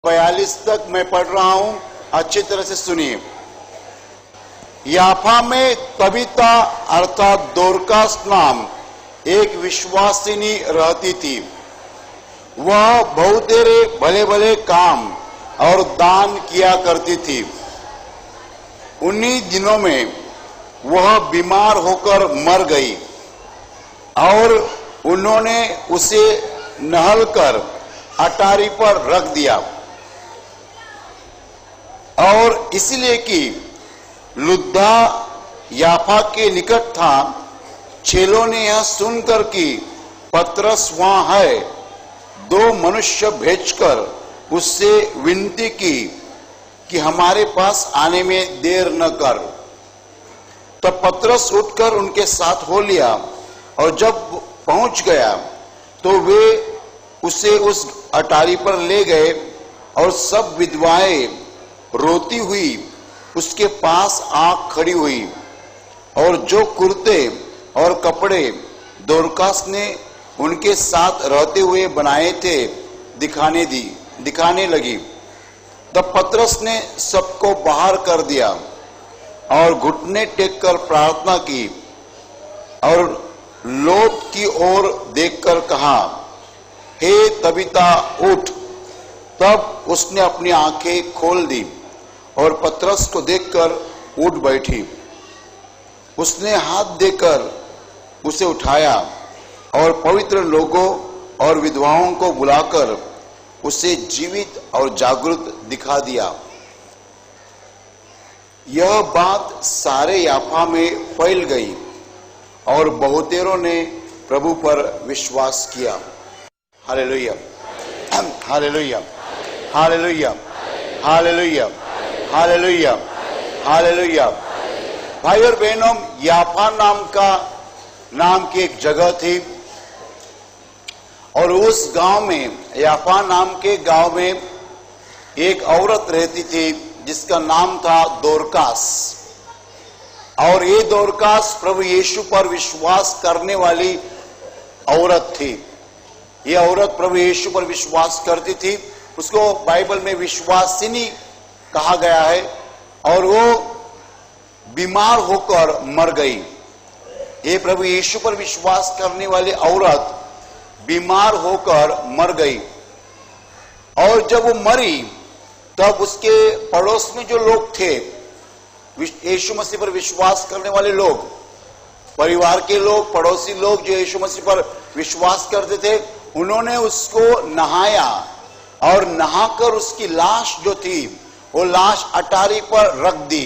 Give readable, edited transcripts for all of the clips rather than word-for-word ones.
42 तक मैं पढ़ रहा हूं, अच्छी तरह से सुनिए। याफा में तबीता अर्थात दोरकास नाम एक विश्वासिनी रहती थी। वह बहुतेरे भले भले काम और दान किया करती थी। उन्हीं दिनों में वह बीमार होकर मर गई और उन्होंने उसे नहलकर अटारी पर रख दिया। और इसलिए कि लुद्धा याफा के निकट था, चेलों ने यह सुनकर कि पतरस वहां है, 2 मनुष्य भेजकर उससे विनती की कि हमारे पास आने में देर न कर। तब पतरस उठकर उनके साथ हो लिया और जब पहुंच गया तो वे उसे उस अटारी पर ले गए और सब विधवाएं रोती हुई उसके पास आ खड़ी हुई और जो कुर्ते और कपड़े दोरकास ने उनके साथ रहते हुए बनाए थे दिखाने लगी। तब पतरस ने सबको बाहर कर दिया और घुटने टेककर प्रार्थना की और लोथ की ओर देखकर कहा, हे तबीता उठ। तब उसने अपनी आंखें खोल दी और पतरस को देखकर उठ बैठी। उसने हाथ देकर उसे उठाया और पवित्र लोगों और विधवाओं को बुलाकर उसे जीवित और जागृत दिखा दिया। यह बात सारे याफा में फैल गई और बहुतेरों ने प्रभु पर विश्वास किया। हालेलुया, हालेलुया, हालेलुया, हालेलुया, हालेलुया, हालेलुया। भाई और बहनों, याफा नाम की एक जगह थी और उस गांव में, याफा नाम के गांव में एक औरत रहती थी जिसका नाम था दोरकास। और ये दोरकास प्रभु यीशु पर विश्वास करने वाली औरत थी। ये औरत प्रभु यीशु पर विश्वास करती थी। उसको बाइबल में विश्वासिनी कहा गया है और वो बीमार होकर मर गई। ये प्रभु यीशु पर विश्वास करने वाली औरत बीमार होकर मर गई और जब वो मरी तब उसके पड़ोस में जो लोग थे, यीशु मसीह पर विश्वास करने वाले लोग, परिवार के लोग, पड़ोसी लोग जो यीशु मसीह पर विश्वास करते थे, उन्होंने उसको नहाया और नहाकर उसकी लाश जो थी वो लाश अटारी पर रख दी।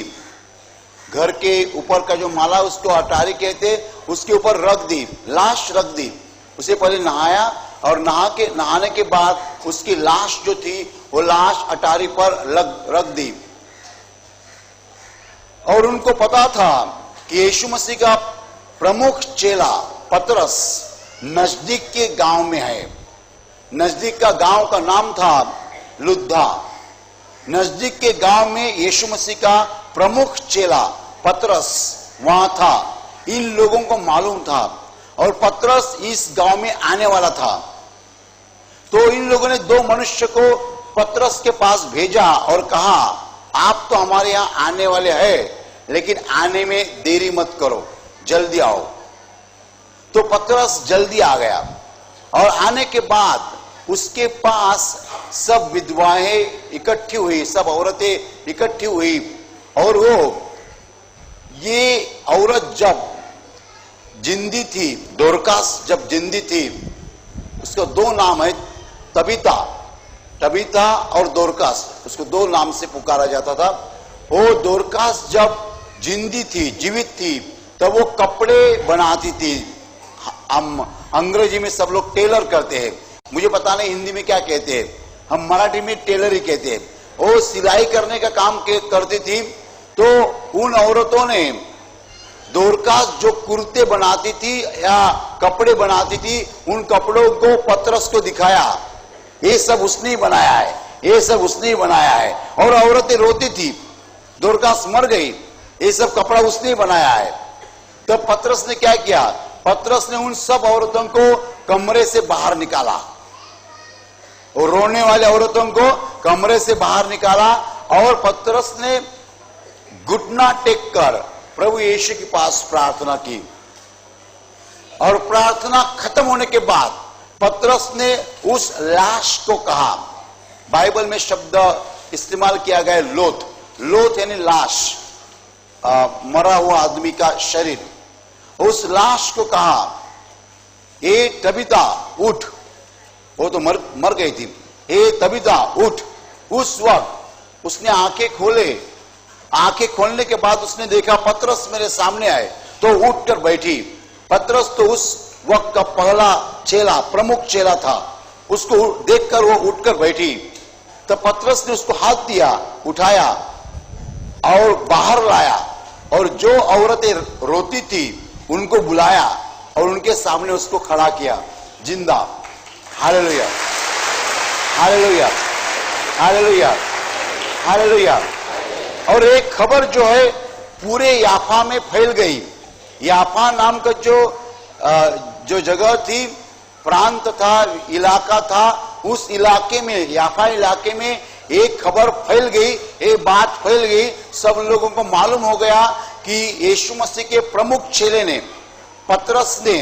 घर के ऊपर का जो माला उसको अटारी कहते, उसके ऊपर रख दी, लाश रख दी। उसे पहले नहाया और नहाने के बाद उसकी लाश जो थी वो लाश अटारी पर रख दी। और उनको पता था कि यीशु मसीह का प्रमुख चेला पतरस नजदीक के गांव में है। नजदीक का गांव का नाम था लुद्धा। नजदीक के गांव में यीशु मसीह का प्रमुख चेला पतरस वहां था। इन लोगों को मालूम था और पतरस इस गांव में आने वाला था। तो इन लोगों ने 2 मनुष्य को पतरस के पास भेजा और कहा, आप तो हमारे यहां आने वाले हैं, लेकिन आने में देरी मत करो, जल्दी आओ। तो पतरस जल्दी आ गया और आने के बाद उसके पास सब विधवाएं इकट्ठी हुई, सब औरतें इकट्ठी हुई। और ये औरत जब जिंदी थी, दोरकास जब जिंदी थी, उसका 2 नाम है, तबीता और दोरकास, उसको 2 नाम से पुकारा जाता था। वो दोरकास जब जिंदी थी, जीवित थी, तब वो कपड़े बनाती थी। अंग्रेजी में सब लोग टेलर कहते हैं, मुझे पता नहीं हिंदी में क्या कहते हैं, हम मराठी में टेलर ही कहते हैं। वो सिलाई करने का काम करती थी। तो उन औरतों ने दोरकास जो कुर्ते बनाती थी या कपड़े बनाती थी, उन कपड़ों को पतरस को दिखाया, ये सब उसने ही बनाया है, ये सब उसने ही बनाया है। और औरतें रोती थी, दोरकास मर गई, ये सब कपड़ा उसने ही बनाया है। तब पतरस ने क्या किया, पतरस ने उन सब औरतों को कमरे से बाहर निकाला और रोने वाले औरतों को कमरे से बाहर निकाला और पतरस ने घुटना टेक कर प्रभु यीशु के पास प्रार्थना की। और प्रार्थना खत्म होने के बाद पतरस ने उस लाश को कहा, बाइबल में शब्द इस्तेमाल किया गया लोथ, लोथ यानी लाश, मरा हुआ आदमी का शरीर। उस लाश को कहा, ए तबीता उठ, वो तो मर गई थी, ए तबीता उठ। उस वक्त उसने आंखें खोले, आंखें खोलने के बाद उसने देखा पतरस मेरे सामने आए, तो उठकर बैठी। पतरस तो उस वक्त का पहला चेला, प्रमुख चेला था, उसको देखकर वो उठकर बैठी। तब पतरस ने उसको हाथ दिया, उठाया और बाहर लाया, और जो औरतें रोती थी उनको बुलाया और उनके सामने उसको खड़ा किया जिंदा। हालेलुया, हालेलुया, हालेलुया, हालेलुया। और एक खबर जो है पूरे याफा में फैल गई। याफा नाम का जो जगह थी, प्रांत था, इलाका था, उस इलाके में, याफा इलाके में एक खबर फैल गई, एक बात फैल गई। सब लोगों को मालूम हो गया कि यीशु मसीह के प्रमुख चेले ने, पतरस ने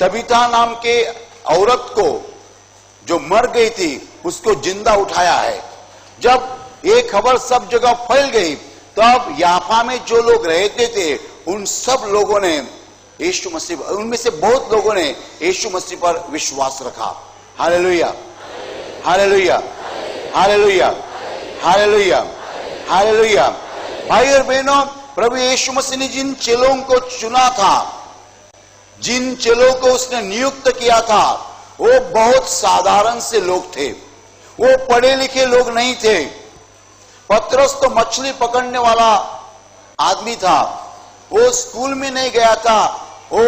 तबीता नाम के औरत को जो मर गई थी उसको जिंदा उठाया है। जब ये खबर सब जगह फैल गई तब याफा में जो लोग रहते थे उन सब लोगों ने यीशु मसीह, उनमें से बहुत लोगों ने यीशु मसीह पर विश्वास रखा। हालेलुया, हालेलुया, हालेलुया, हालेलुया, हालेलुया। भाई और बहनों, प्रभु यीशु मसीह ने जिन चेलों को चुना था, जिन चेलों को उसने नियुक्त किया था, वो बहुत साधारण से लोग थे, वो पढ़े लिखे लोग नहीं थे। पतरस तो मछली पकड़ने वाला आदमी था, वो स्कूल में नहीं गया था, वो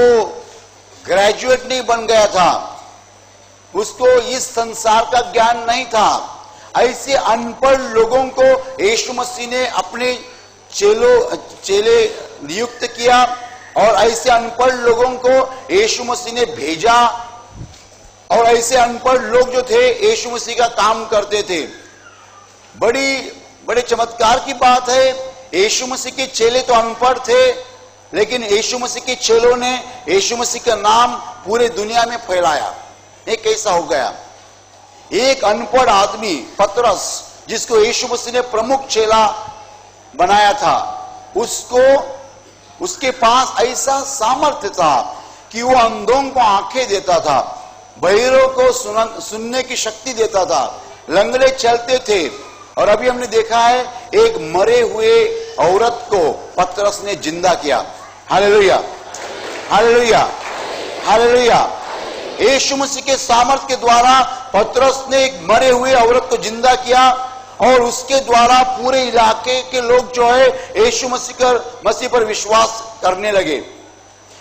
ग्रेजुएट नहीं बन गया था, उसको इस संसार का ज्ञान नहीं था। ऐसे अनपढ़ लोगों को यीशु मसीह ने अपने चेले नियुक्त किया, और ऐसे अनपढ़ लोगों को यीशु मसीह ने भेजा। और ऐसे अनपढ़ लोग जो थे यीशु मसीह का काम करते थे। बड़े चमत्कार की बात है, यीशु मसीह के चेले तो अनपढ़ थे, लेकिन यीशु मसीह के चेलों ने यीशु मसीह का नाम पूरे दुनिया में फैलाया। ये कैसा हो गया? एक अनपढ़ आदमी पतरस, जिसको यीशु मसीह ने प्रमुख चेला बनाया था, उसके पास ऐसा सामर्थ्य था कि वो अंधों को आंखें देता था, बहिरों को सुनने की शक्ति देता था, लंगड़े चलते थे। और अभी हमने देखा है एक मरे हुए औरत को पतरस ने जिंदा किया। हालेलुया, हालेलुया, हालेलुया। यीशु मसीह के सामर्थ्य के द्वारा पतरस ने एक मरे हुए औरत को जिंदा किया, और उसके द्वारा पूरे इलाके के लोग जो है यीशु मसीह पर विश्वास करने लगे।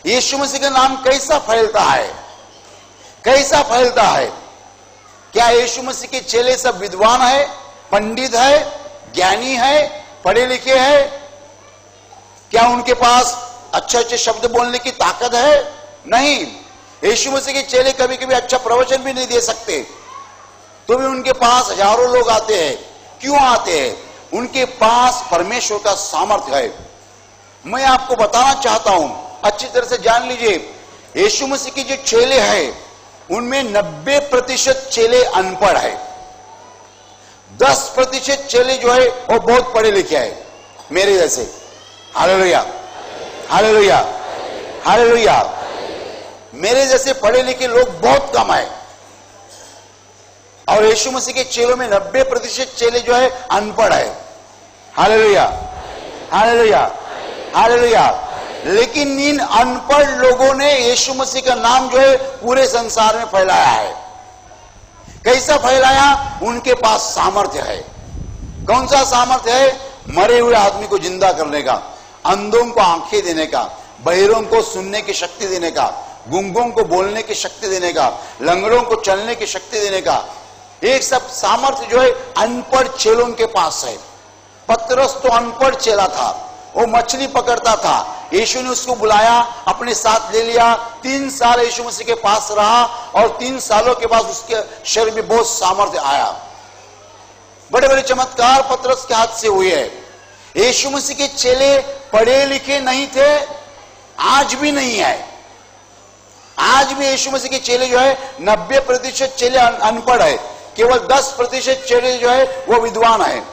यीशु मसीह का नाम कैसा फैलता है? कैसा फैलता है? क्या यीशु मसीह के चेले सब विद्वान है, पंडित है, ज्ञानी है, पढ़े लिखे है? क्या उनके पास अच्छे अच्छे शब्द बोलने की ताकत है? नहीं। यीशु मसीह के चेले कभी कभी अच्छा प्रवचन भी नहीं दे सकते, तो भी उनके पास हजारों लोग आते हैं। क्यों आते हैं? उनके पास परमेश्वर का सामर्थ्य है। मैं आपको बताना चाहता हूं, अच्छी तरह से जान लीजिए, यीशु मसीह के जो चेले हैं उनमें 90% चेले अनपढ़ है, 10% चेले जो है वो बहुत पढ़े लिखे हैं, मेरे जैसे। हालेलुया, हालेलुया, हालेलुया। मेरे जैसे पढ़े लिखे लोग बहुत कम है, और यीशु मसीह के चेलों में 90% चेले जो है अनपढ़ है। हालेलुया, हालेलुया, हालेलुया। लेकिन इन अनपढ़ लोगों ने यीशु मसीह का नाम जो है पूरे संसार में फैलाया है। कैसा फैलाया? उनके पास सामर्थ्य है। कौन सा सामर्थ्य है? मरे हुए आदमी को जिंदा करने का, अंधों को आंखें देने का, बहिरों को सुनने की शक्ति देने का, गूंगों को बोलने की शक्ति देने का, लंगड़ों को चलने की शक्ति देने का। एक सब सामर्थ्य जो है अनपढ़ चेलों के पास है। पतरस तो अनपढ़ चेला था, वो मछली पकड़ता था, यीशु ने उसको बुलाया, अपने साथ ले लिया। 3 साल यीशु मसीह के पास रहा और 3 सालों के बाद उसके शरीर में बहुत सामर्थ्य आया। बड़े बड़े चमत्कार पतरस के हाथ से हुए हैं। यीशु मसीह के चेले पढ़े लिखे नहीं थे, आज भी नहीं है। आज भी यीशु मसीह के चेले जो है 90% चेले अनपढ़ है, केवल 10% चेले जो है वो विद्वान है।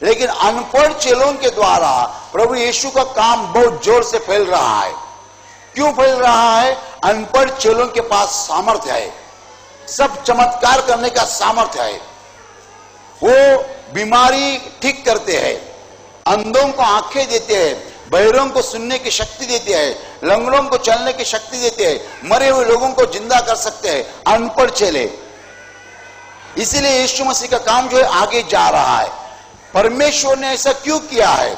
लेकिन अनपढ़ चेलों के द्वारा प्रभु यीशु का काम बहुत जोर से फैल रहा है। क्यों फैल रहा है? अनपढ़ चेलों के पास सामर्थ्य है, सब चमत्कार करने का सामर्थ्य है। वो बीमारी ठीक करते हैं, अंधों को आंखें देते हैं, बहरों को सुनने की शक्ति देते हैं, लंगड़ों को चलने की शक्ति देते हैं, मरे हुए लोगों को जिंदा कर सकते हैं, अनपढ़ चेले। इसीलिए यीशु मसीह का काम जो है आगे जा रहा है। परमेश्वर ने ऐसा क्यों किया है?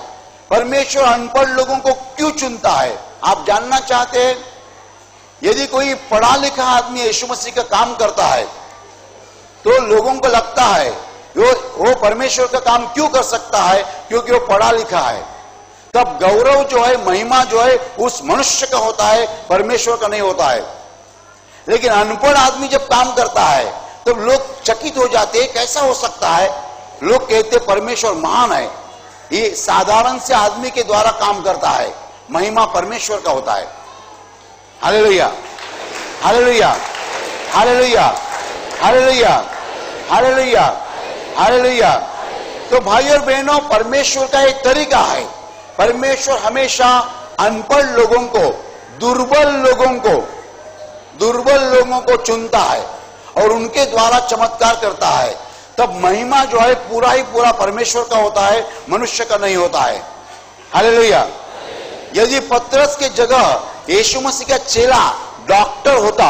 परमेश्वर अनपढ़ लोगों को क्यों चुनता है? आप जानना चाहते हैं? यदि कोई पढ़ा लिखा आदमी यीशु मसीह का काम करता है तो लोगों को लगता है वो परमेश्वर का काम क्यों कर सकता है, क्योंकि वो पढ़ा लिखा है। तब गौरव जो है, महिमा जो है उस मनुष्य का होता है, परमेश्वर का नहीं होता है। लेकिन अनपढ़ आदमी जब काम करता है तो लोग चकित हो जाते हैं, कैसा हो सकता है? लोग कहते परमेश्वर महान है, ये साधारण से आदमी के द्वारा काम करता है, महिमा परमेश्वर का होता है। हालेलुया, हालेलुया, हालेलुया, हालेलुया, हालेलुया, हालेलुया। तो भाई और बहनों, परमेश्वर का एक तरीका है। परमेश्वर हमेशा अनपढ़ लोगों को, दुर्बल लोगों को चुनता है और उनके द्वारा चमत्कार करता है। तब महिमा जो है पूरा ही पूरा परमेश्वर का होता है, मनुष्य का नहीं होता है। हालेलुया। यदि पतरस के जगह यीशु मसीह का चेला डॉक्टर होता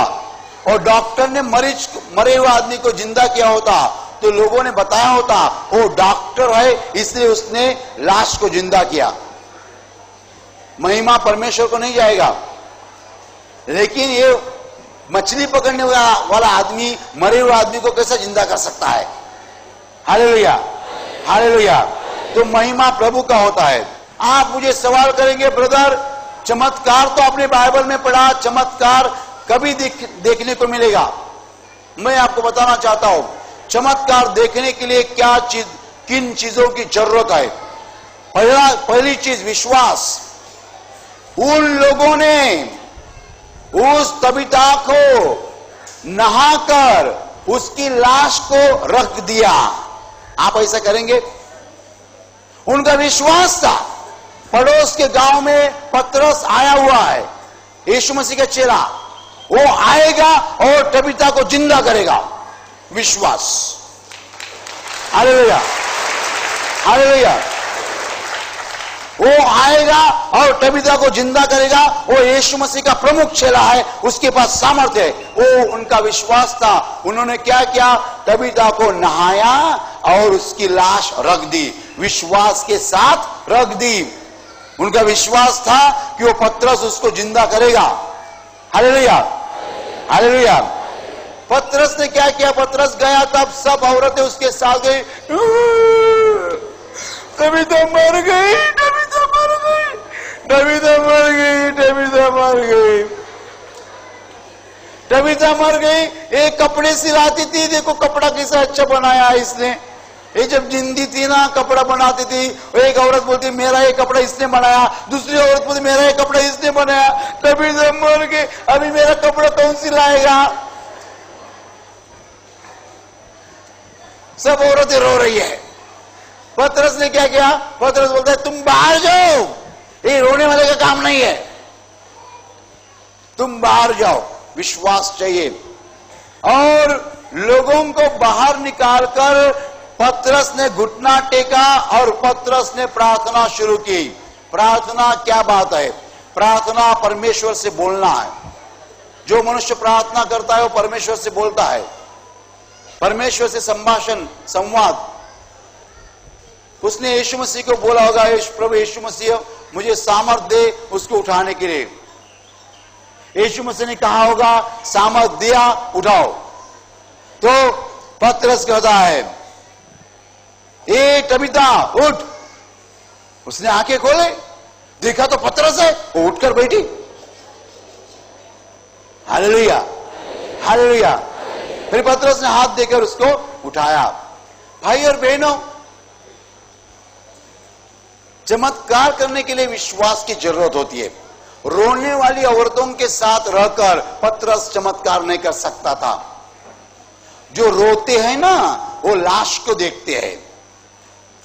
और डॉक्टर ने मरे हुए आदमी को जिंदा किया होता तो लोगों ने बताया होता वो डॉक्टर है, इसलिए उसने लाश को जिंदा किया। महिमा परमेश्वर को नहीं जाएगा। लेकिन ये मछली पकड़ने वाला आदमी मरे हुए आदमी को कैसे जिंदा कर सकता है? Hallelujah, hallelujah. तो महिमा प्रभु का होता है। आप मुझे सवाल करेंगे, ब्रदर चमत्कार तो आपने बाइबल में पढ़ा, चमत्कार कभी देखने को मिलेगा? मैं आपको बताना चाहता हूं, चमत्कार देखने के लिए किन चीजों की जरूरत है? पहली चीज विश्वास। उन लोगों ने उस तबीता को नहाकर उसकी लाश को रख दिया। आप ऐसा करेंगे? उनका विश्वास था। पड़ोस के गांव में पतरस आया हुआ है, यीशु मसीह का चेला, वो आएगा और तबीता को जिंदा करेगा। विश्वास। Hallelujah, hallelujah. वो आएगा और तबीता को जिंदा करेगा। वो यीशु मसीह का प्रमुख चेला है, उसके पास सामर्थ्य है। वो उनका विश्वास था। उन्होंने क्या किया? तबीता को नहाया और उसकी लाश रख दी, विश्वास के साथ रख दी। उनका विश्वास था कि वो पतरस उसको जिंदा करेगा। Hallelujah, hallelujah. पतरस ने क्या किया? पतरस गया, तब सब औरतें उसके साथ गई, तबीता मर गई, तबीता मर गई, तबीता मर गई, तबीता मर गई, तबीता मर गई। एक कपड़े सिलाती थी, देखो कपड़ा कैसा अच्छा बनाया इसने। ये जब जिंदी थी ना, कपड़ा बनाती थी। एक औरत बोलती मेरा ये कपड़ा इसने बनाया, दूसरी औरत बोलती मेरा ये कपड़ा इसने बनाया, तबीता मर गई, अभी मेरा कपड़ा कौन सिलाएगा? सब औरतें रो रही है। पतरस ने क्या किया? पतरस बोलता है तुम बाहर जाओ, ये रोने वाले का काम नहीं है, तुम बाहर जाओ। विश्वास चाहिए। और लोगों को बाहर निकालकर पतरस ने घुटना टेका और पतरस ने प्रार्थना शुरू की। प्रार्थना क्या बात है? प्रार्थना परमेश्वर से बोलना है। जो मनुष्य प्रार्थना करता है वो परमेश्वर से बोलता है, परमेश्वर से संभाषण, संवाद। उसने यीशु मसीह को बोला होगा, प्रभु यीशु मसीह मुझे सामर्थ दे उसको उठाने के लिए। यीशु मसीह ने कहा होगा सामर्थ दिया, उठाओ। तो पतरस कहता है ए तबीता उठ। उसने आंखें खोले, देखा तो पतरस है, वो उठकर बैठी। Hallelujah, hallelujah. फिर पतरस ने हाथ देकर उसको उठाया। भाई और बहनों, चमत्कार करने के लिए विश्वास की जरूरत होती है। रोने वाली औरतों के साथ रहकर पतरस चमत्कार नहीं कर सकता था। जो रोते हैं ना, वो लाश को देखते हैं।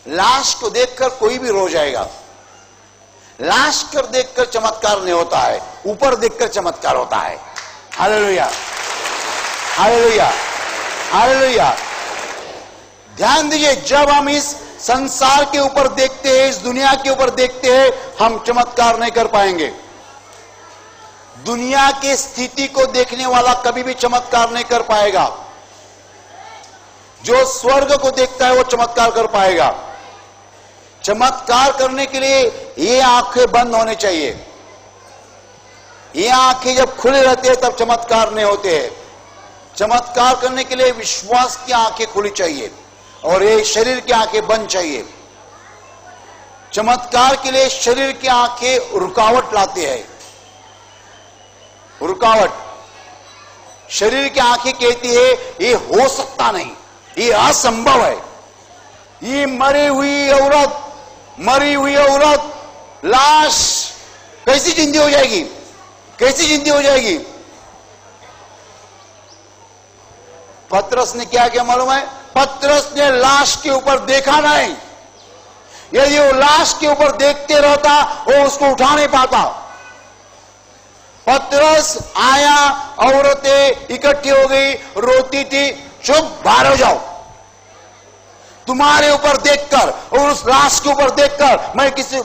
लाश को देखकर कोई भी रो जाएगा। लाश कर देखकर चमत्कार नहीं होता है, ऊपर देखकर चमत्कार होता है। हालेलुया, हालेलुया, हालेलुया। ध्यान दीजिए, जब हम इस संसार के ऊपर देखते हैं, इस दुनिया के ऊपर देखते हैं, हम चमत्कार नहीं कर पाएंगे। दुनिया की स्थिति को देखने वाला कभी भी चमत्कार नहीं कर पाएगा। जो स्वर्ग को देखता है वो चमत्कार कर पाएगा। चमत्कार करने के लिए ये आंखें बंद होने चाहिए। ये आंखें जब खुले रहते हैं तब चमत्कार नहीं होते हैं। चमत्कार करने के लिए विश्वास की आंखें खुली चाहिए और ये शरीर की आंखें बंद चाहिए। चमत्कार के लिए शरीर की आंखें रुकावट लाते हैं। रुकावट, शरीर की आंखें कहती है ये हो सकता नहीं, ये असंभव है। ये मरी हुई औरत लाश कैसी जिंदी हो जाएगी, कैसी जिंदी हो जाएगी। पतरस ने क्या किया मालूम है? पतरस ने लाश के ऊपर देखा नहीं। यदि वो लाश के ऊपर देखते रहता वो उसको उठा नहीं पाता। पतरस आया, औरतें इकट्ठी हो गई, रोती थी। चुप, बाहर हो जाओ। तुम्हारे ऊपर देखकर और उस लाश के ऊपर देखकर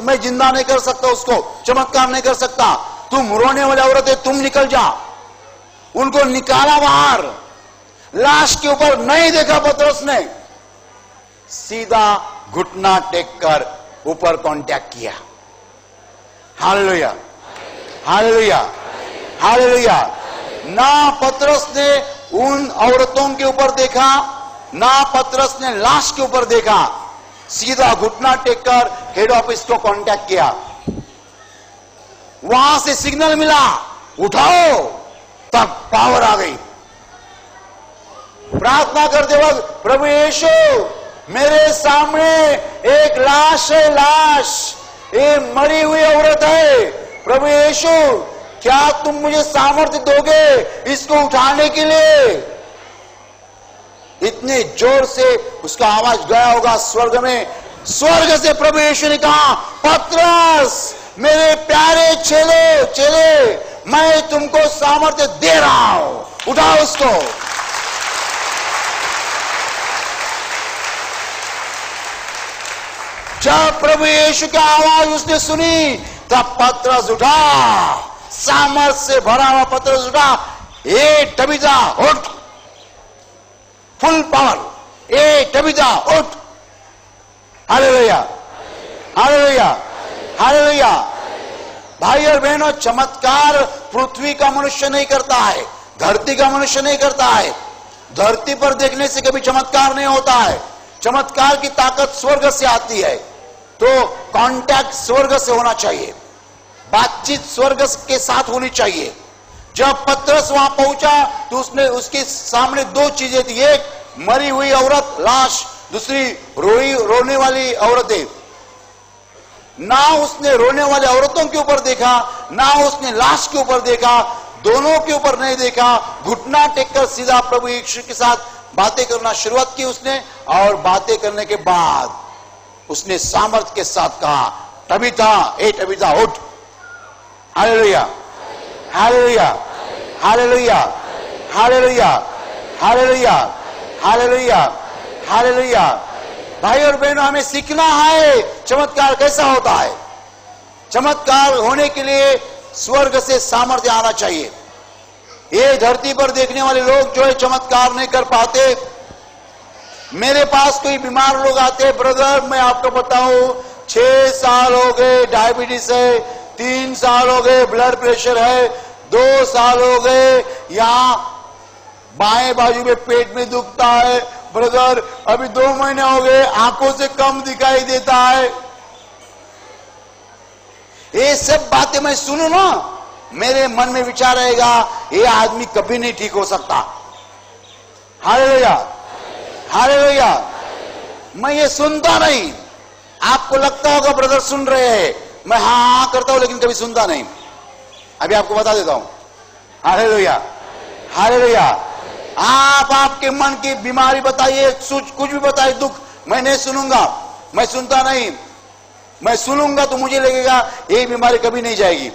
मैं जिंदा नहीं कर सकता, उसको चमत्कार नहीं कर सकता। तुम रोने वाली औरतें, तुम निकल जा। उनको निकाला बाहर। लाश के ऊपर नहीं देखा पतरस ने, सीधा घुटना टेककर ऊपर कांटेक्ट किया। हालेलुया, हालेलुया, हालेलुया। ना पतरस ने उन औरतों के ऊपर देखा, ना पतरस ने लाश के ऊपर देखा, सीधा घुटना टेककर हेड ऑफिस को कांटेक्ट किया। वहां से सिग्नल मिला, उठाओ। तब पावर आ गई। प्रार्थना करते वक्त, प्रभु यीशु, मेरे सामने एक लाश है, लाश, ये मरी हुई औरत है। प्रभु यीशु, क्या तुम मुझे सामर्थ्य दोगे इसको उठाने के लिए? इतने जोर से उसका आवाज गया होगा स्वर्ग में। स्वर्ग से प्रभु यीशु ने कहा, पतरस, मेरे प्यारे चेले, मैं तुमको सामर्थ्य दे रहा हूं, उठाओ उसको। जब प्रभु यीशु की आवाज उसने सुनी, तब पतरस उठा, सामर्थ से भरा हुआ पतरस उठा। ए तबीता उठ, फुल पावर। ए तबीता उठ। हालेलुया, हालेलुया, हालेलुया। भाई और बहनों, चमत्कार पृथ्वी का मनुष्य नहीं करता है, धरती का मनुष्य नहीं करता है। धरती पर देखने से कभी चमत्कार नहीं होता है। चमत्कार की ताकत स्वर्ग से आती है। तो कांटेक्ट स्वर्ग से होना चाहिए, बातचीत स्वर्ग के साथ होनी चाहिए। जब पतरस वहां पहुंचा तो उसने उसके सामने दो चीजें थी, एक मरी हुई औरत लाश, दूसरी रोने वाली औरतें। ना उसने रोने वाली औरतों के ऊपर देखा, ना उसने लाश के ऊपर देखा, दोनों के ऊपर नहीं देखा। घुटना टेककर सीधा प्रभु यीशु के साथ बातें करना शुरुआत की उसने। और बातें करने के बाद उसने सामर्थ्य के साथ कहा, तबीता, ए तबीता उठ। हालेलुया, हालेलुया, हालेलुया, हालेलुया, हालेलुया, हालेलुया, हालेलुया। भाई और बहनों, हमें सीखना है चमत्कार कैसा होता है। चमत्कार होने के लिए स्वर्ग से सामर्थ्य आना चाहिए। ये धरती पर देखने वाले लोग जो है चमत्कार नहीं कर पाते। मेरे पास कोई बीमार लोग आते, ब्रदर मैं आपको बताऊं, 6 साल हो गए डायबिटीज है, 3 साल हो गए ब्लड प्रेशर है, 2 साल हो गए यहाँ बाएं बाजू में पेट में दुखता है, ब्रदर अभी 2 महीने हो गए आंखों से कम दिखाई देता है। ये सब बातें मैं सुनू ना, मेरे मन में विचार रहेगा ये आदमी कभी नहीं ठीक हो सकता। Hallelujah, hallelujah. मैं ये सुनता नहीं। आपको लगता होगा ब्रदर सुन रहे हैं, मैं हाँ करता हूं लेकिन कभी सुनता नहीं। अभी आपको बता देता हूं। Hallelujah, hallelujah. आप आपके मन की बीमारी बताइए, कुछ भी बताइए, दुख, मैं नहीं सुनूंगा, मैं सुनता नहीं। मैं सुनूंगा तो मुझे लगेगा ये बीमारी कभी नहीं जाएगी,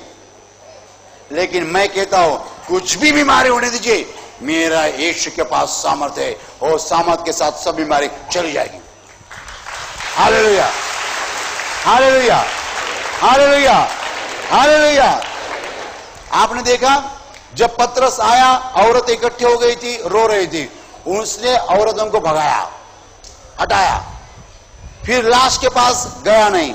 लेकिन मैं कहता हूं कुछ भी बीमारी होने दीजिए, मेरा यीशु के पास सामर्थ्य है और सामर्थ्य के साथ सब बीमारी चली जाएगी। हालेलुया, हालेलुया, हालेलुया, हालेलुया। आपने देखा जब पतरस आया, औरत इकट्ठी हो गई थी, रो रही थी, उसने औरतों को भगाया, हटाया, फिर लाश के पास गया नहीं।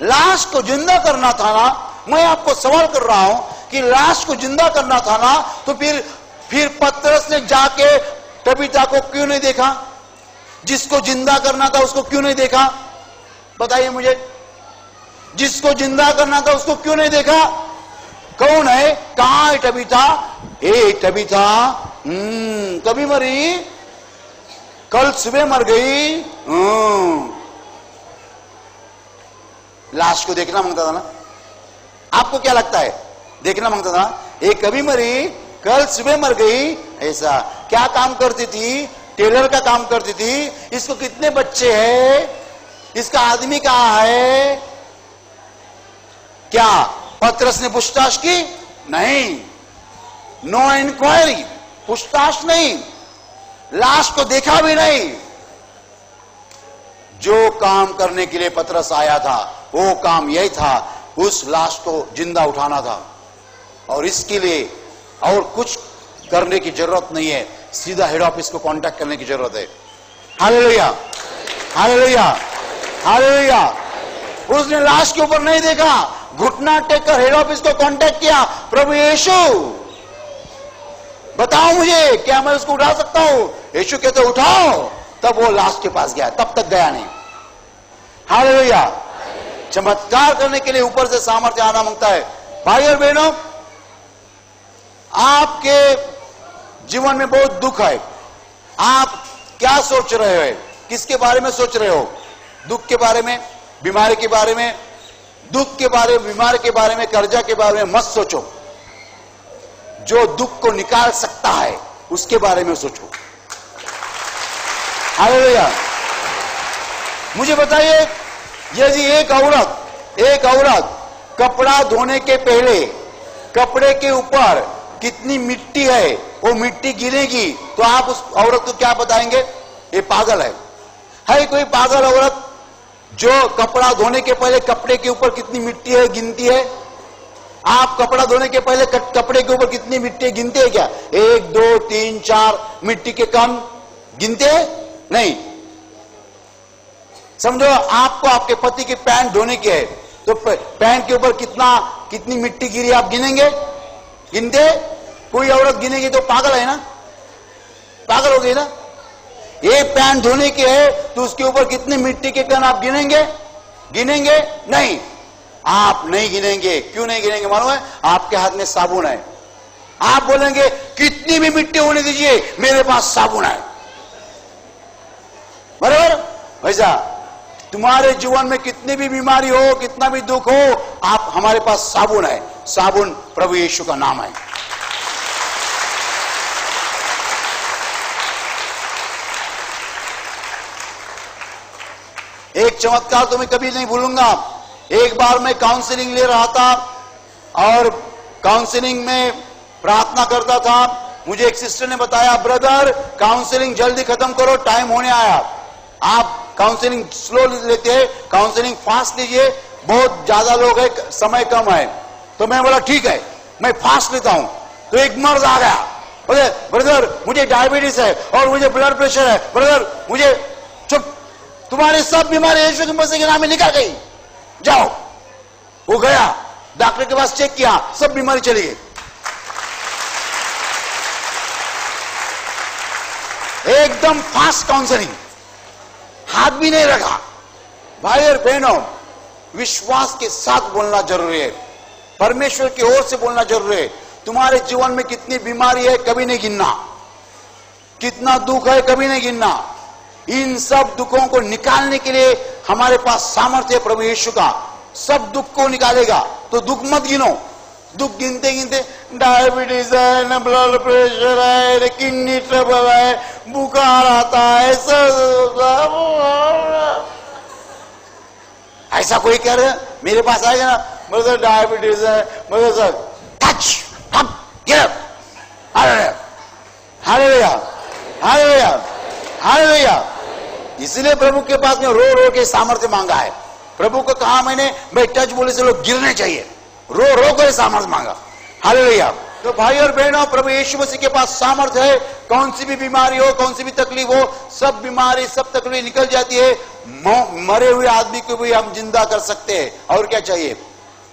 लाश को जिंदा करना था ना, मैं आपको सवाल कर रहा हूं कि लाश को जिंदा करना था ना, तो फिर पतरस ने जाके तबीता को क्यों नहीं देखा? जिसको जिंदा करना था उसको क्यों नहीं देखा? बताइए मुझे, जिसको जिंदा करना था उसको क्यों नहीं देखा? कौन है? कहां है तबीता? ए तबीता, कभी मरी, कल सुबह मर गई। लाश को देखना मांगता था ना। आपको क्या लगता है? देखना मांगता था ना। ये कभी मरी, कल सुबह मर गई, ऐसा। क्या काम करती थी? टेलर का काम करती थी। इसको कितने बच्चे हैं? इसका आदमी कहां है? क्या पतरस ने पूछताछ की? नहीं, नो इंक्वायरी, पूछताछ नहीं, लाश को देखा भी नहीं। जो काम करने के लिए पतरस आया था वो काम यही था, उस लाश को जिंदा उठाना था, और इसके लिए और कुछ करने की जरूरत नहीं है, सीधा हेड ऑफिस को कांटेक्ट करने की जरूरत है। हालेलुया, हालेलुया, हालेलुया। उसने लाश के ऊपर नहीं देखा, घुटना टेककर हेड ऑफिस को कांटेक्ट किया, प्रभु यीशु बताओ मुझे, क्या मैं उसको उठा सकता हूं? यीशु कहते उठाओ, तब वो लाश के पास गया, तब तक गया नहीं। हालेलुया। चमत्कार करने के लिए ऊपर से सामर्थ्य आना मांगता है। भाई और बहनों, आपके जीवन में बहुत दुख है, आप क्या सोच रहे हो? किसके बारे में सोच रहे हो? दुख के बारे में, बीमारी के बारे में? दुख के बारे में, बीमारी के बारे में, कर्जा के बारे में मत सोचो। जो दुख को निकाल सकता है उसके बारे में सोचो। हालेलुया। मुझे बताइए, यदि एक औरत कपड़ा धोने के पहले कपड़े के ऊपर कितनी मिट्टी है वो मिट्टी गिरेगी, तो आप उस औरत को क्या बताएंगे? ये पागल है कोई पागल औरत जो कपड़ा धोने के पहले कपड़े के ऊपर कितनी मिट्टी है गिनती है? आप कपड़ा धोने के पहले कपड़े के ऊपर कितनी मिट्टी गिनते हैं क्या? 1 2 3 4 मिट्टी के कम गिनते हैं? नहीं। समझो आपको आपके पति की पैंट धोने की है, तो पैंट के ऊपर कितनी मिट्टी गिरी आप गिनेंगे? गिनते? कोई औरत गिनेगी तो पागल है ना, पागल हो गई ना। ये पैंट धोने की है तो उसके ऊपर कितनी मिट्टी के कण आप गिनेंगे? गिनेंगे नहीं, आप नहीं गिनेंगे। क्यों नहीं गिनेंगे मालूम है? आपके हाथ में साबुन है। आप बोलेंगे कितनी भी मिट्टी होने दीजिए, मेरे पास साबुन है। बराबर? वैसा तुम्हारे जीवन में कितनी भी बीमारी हो, कितना भी दुख हो, आप हमारे पास साबुन है। साबुन प्रभु यीशु का नाम है। एक चमत्कार तो मैं कभी नहीं भूलूंगा। एक बार मैं काउंसलिंग ले रहा था और काउंसलिंग में प्रार्थना करता था। मुझे एक सिस्टर ने बताया, ब्रदर काउंसलिंग जल्दी खत्म करो, टाइम होने आया। आप काउंसलिंग स्लो लेते हैं, काउंसलिंग फास्ट लीजिए, बहुत ज्यादा लोग है, समय कम है। तो मैं बोला ठीक है, मैं फास्ट लेता हूं। तो एक मर्द आ गया, बोले ब्रदर मुझे डायबिटीज है और मुझे ब्लड प्रेशर है, ब्रदर मुझे, चुप, तुम्हारी सब बीमारी यीशु मसीह के नाम में निकल गई, जाओ। वो गया, डॉक्टर के पास चेक किया, सब बीमारी चली गई। एकदम फास्ट काउंसलिंग, हाथ भी नहीं रखा। भाई और बहनों, विश्वास के साथ बोलना जरूरी है, परमेश्वर की ओर से बोलना जरूरी है। तुम्हारे जीवन में कितनी बीमारी है कभी नहीं गिनना, कितना दुख है कभी नहीं गिनना। इन सब दुखों को निकालने के लिए हमारे पास सामर्थ्य है प्रभु यीशु का, सब दुख को निकालेगा। तो दुख मत गिनो, दुख गिनते गिनते डायबिटीज है, न ब्लड प्रेशर है, न किडनी ट्रबल है, बुखार आता है, ऐसा कोई कह रहे मेरे पास आएगा ना, मतलब डायबिटीज है, मतलब sir touch up give hallelujah हालेलुया हालेलुया। इसलिए प्रभु के पास में रो रो के सामर्थ्य मांगा है। प्रभु को कहा मैंने, भाई टच बोले से लोग गिरने चाहिए, रो रो कर सामर्थ्य मांगा। हालेलुया। तो भाई और बहनों, प्रभु यीशु मसीह के पास सामर्थ्य है। कौन सी भी बीमारी हो, कौन सी भी तकलीफ हो, सब बीमारी सब तकलीफ निकल जाती है। मरे हुए आदमी को भी हम जिंदा कर सकते हैं। और क्या चाहिए,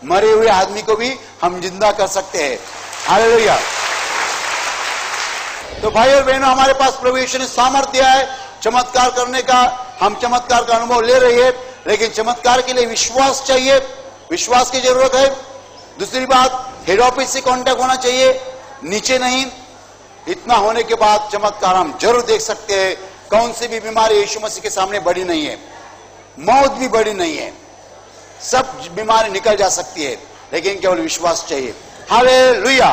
मरे हुए आदमी को भी हम जिंदा कर सकते हैं। हालेलुया। तो भाई और बहनों, हमारे पास प्रभु यीशु ने सामर्थ्य दिया है चमत्कार करने का। हम चमत्कार का अनुभव ले रहे हैं, लेकिन चमत्कार के लिए विश्वास चाहिए, विश्वास की जरूरत है। दूसरी बात, हेड ऑफिस से कांटेक्ट होना चाहिए, नीचे नहीं। इतना होने के बाद चमत्कार हम जरूर देख सकते हैं। कौन सी भी बीमारी यीशु मसीह के सामने बड़ी नहीं है, मौत भी बड़ी नहीं है, सब बीमारी निकल जा सकती है, लेकिन केवल विश्वास चाहिए। Hallelujah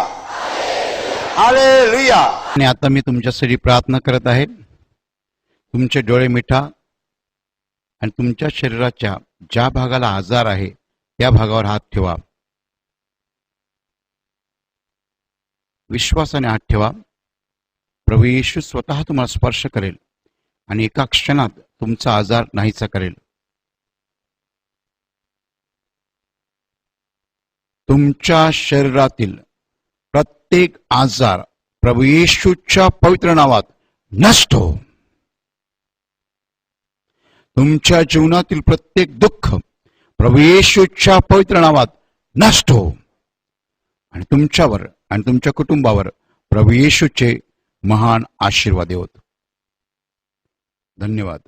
hallelujah. आणि आता मी तुमच्यासाठी प्रार्थना करत आहे। तुमचे डोळे मिठा आणि तुमच्या शरीराच्या ज्या भागाला आजार आहे त्या भागावर हात ठेवा, विश्वासाने हात ठेवा। प्रभू येशू स्वतः तुम्हाला स्पर्श करेल आणि एका क्षणात तुमचा आजार नाहीसा करेल। तुमच्या शरीरातील प्रत्येक आजार प्रभू येशूच्या पवित्र नावात नष्ट हो। तुमच्या जीवनातील प्रत्येक दुःख प्रभू येशूच्या पवित्र नावात नष्ट हो आणि तुमच्यावर आणि तुमच्या कुटुंबावर प्रभू येशूचे महान आशीर्वाद होत। धन्यवाद।